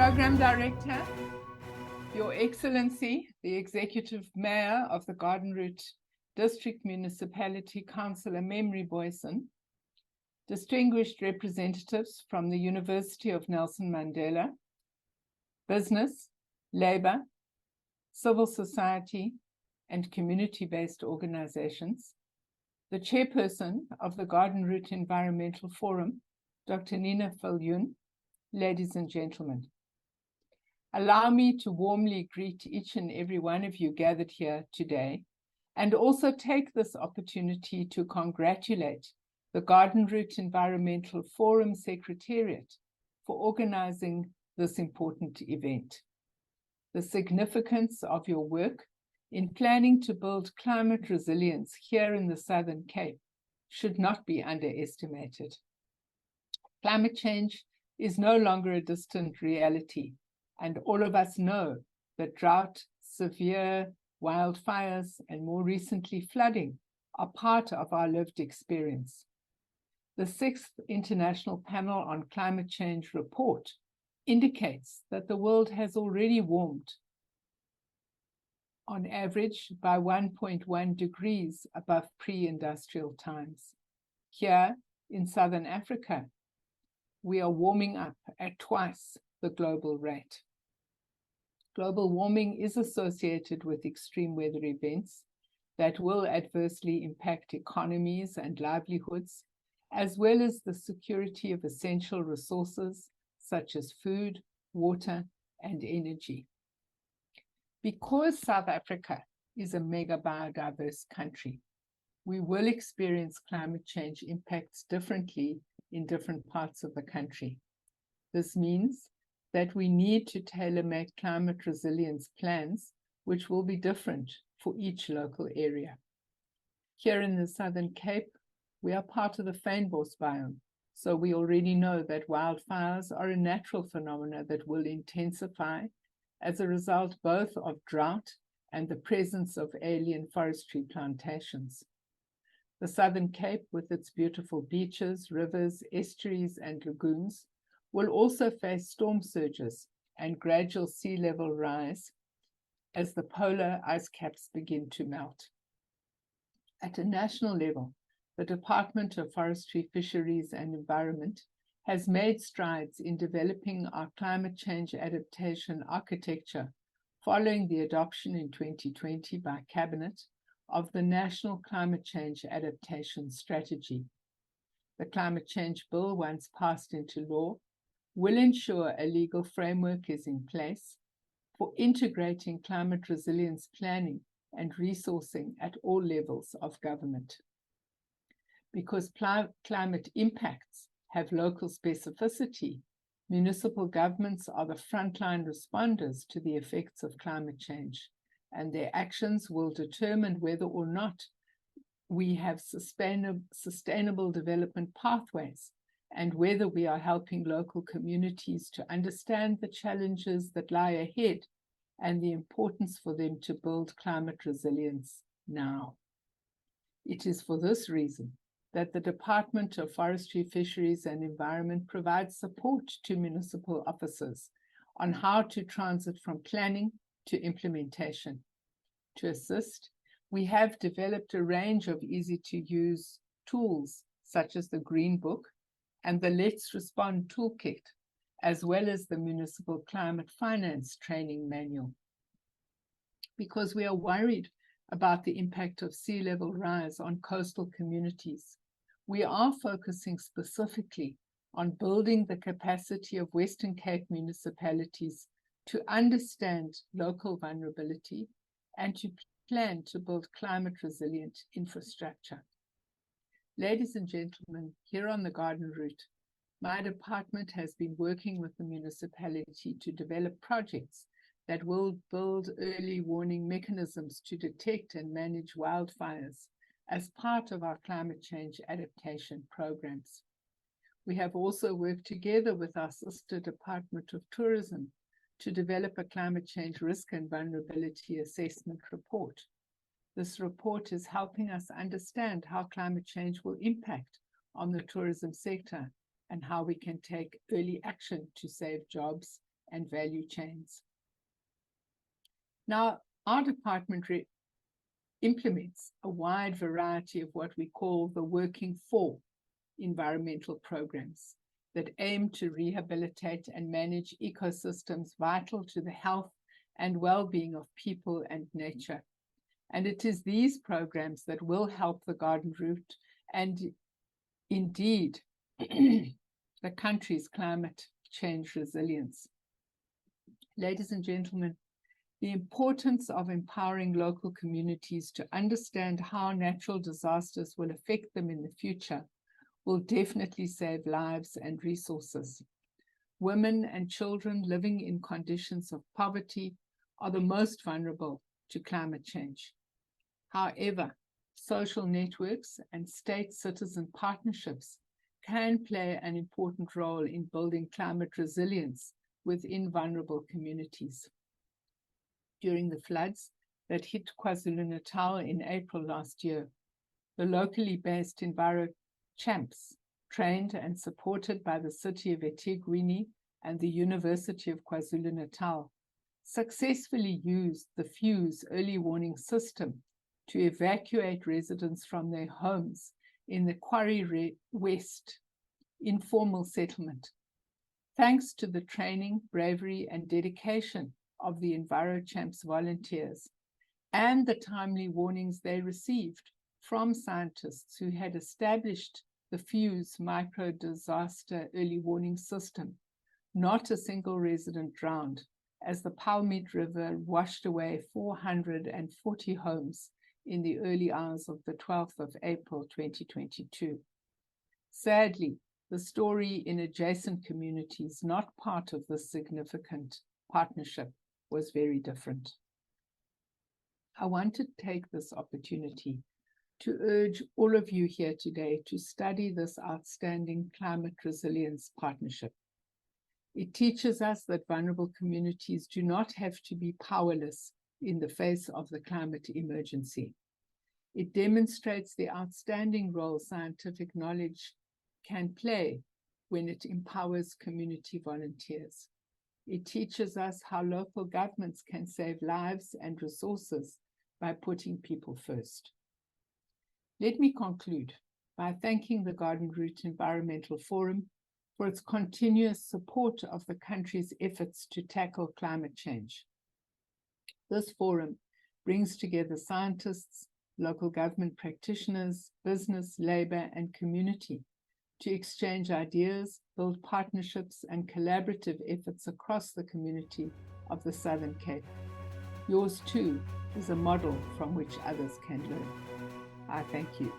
Program Director, Your Excellency, the Executive Mayor of the Garden Route District Municipality, Councillor Memory Boyson, distinguished representatives from the University of Nelson Mandela, business, labor, civil society, and community-based organizations, the chairperson of the Garden Route Environmental Forum, Dr. Nina Viljoen, ladies and gentlemen. Allow me to warmly greet each and every one of you gathered here today, and also take this opportunity to congratulate the Garden Route Environmental Forum Secretariat for organizing this important event. The significance of your work in planning to build climate resilience here in the Southern Cape should not be underestimated. Climate change is no longer a distant reality, and all of us know that drought, severe wildfires, and more recently flooding are part of our lived experience. The 6th International Panel on Climate Change report indicates that the world has already warmed on average by 1.1 degrees above pre-industrial times. Here in Southern Africa, we are warming up at twice the global rate. Global warming is associated with extreme weather events that will adversely impact economies and livelihoods, as well as the security of essential resources such as food, water, and energy. Because South Africa is a mega biodiverse country, we will experience climate change impacts differently in different parts of the country. This means that we need to tailor-make climate resilience plans, which will be different for each local area. Here in the Southern Cape, we are part of the fynbos biome, so we already know that wildfires are a natural phenomena that will intensify as a result both of drought and the presence of alien forestry plantations. The Southern Cape, with its beautiful beaches, rivers, estuaries, and lagoons, will also face storm surges and gradual sea level rise as the polar ice caps begin to melt. At a national level, the Department of Forestry, Fisheries, and Environment has made strides in developing our climate change adaptation architecture following the adoption in 2020 by Cabinet of the National Climate Change Adaptation Strategy. The Climate Change Bill, once passed into law, will ensure a legal framework is in place for integrating climate resilience planning and resourcing at all levels of government. Because climate impacts have local specificity, municipal governments are the frontline responders to the effects of climate change, and their actions will determine whether or not we have sustainable development pathways and whether we are helping local communities to understand the challenges that lie ahead and the importance for them to build climate resilience now. It is for this reason that the Department of Forestry, Fisheries, and Environment provides support to municipal officers on how to transit from planning to implementation. To assist, we have developed a range of easy-to-use tools, such as the Green Book and the Let's Respond Toolkit, as well as the Municipal Climate Finance Training Manual. Because we are worried about the impact of sea level rise on coastal communities, we are focusing specifically on building the capacity of Western Cape municipalities to understand local vulnerability and to plan to build climate resilient infrastructure. Ladies and gentlemen, here on the Garden Route, my department has been working with the municipality to develop projects that will build early warning mechanisms to detect and manage wildfires as part of our climate change adaptation programs. We have also worked together with our sister Department of Tourism to develop a climate change risk and vulnerability assessment report. This report is helping us understand how climate change will impact on the tourism sector and how we can take early action to save jobs and value chains. Now, our department implements a wide variety of what we call the Working For environmental programs that aim to rehabilitate and manage ecosystems vital to the health and well-being of people and nature. And it is these programs that will help the garden route and indeed the country's climate change resilience. Ladies and gentlemen, the importance of empowering local communities to understand how natural disasters will affect them in the future will definitely save lives and resources. Women and children living in conditions of poverty are the most vulnerable to climate change. However, social networks and state-citizen partnerships can play an important role in building climate resilience within vulnerable communities. During the floods that hit KwaZulu-Natal in April last year, the locally based Enviro Champs, trained and supported by the city of eThekwini and the University of KwaZulu-Natal, successfully used the FUSE early warning system to evacuate residents from their homes in the Quarry West informal settlement. Thanks to the training, bravery, and dedication of the Enviro Champs volunteers and the timely warnings they received from scientists who had established the FUSE micro-disaster early warning system, not a single resident drowned as the Palmeet River washed away 440 homes in the early hours of the 12th of April 2022. Sadly, the story in adjacent communities not part of this significant partnership was very different. I want to take this opportunity to urge all of you here today to study this outstanding climate resilience partnership. It teaches us that vulnerable communities do not have to be powerless in the face of the climate emergency. It demonstrates the outstanding role scientific knowledge can play when it empowers community volunteers. It teaches us how local governments can save lives and resources by putting people first. Let me conclude by thanking the Garden Route Environmental Forum for its continuous support of the country's efforts to tackle climate change. This forum brings together scientists, local government practitioners, business, labor, and community to exchange ideas, build partnerships, and collaborative efforts across the community of the Southern Cape. Yours too is a model from which others can learn. I thank you.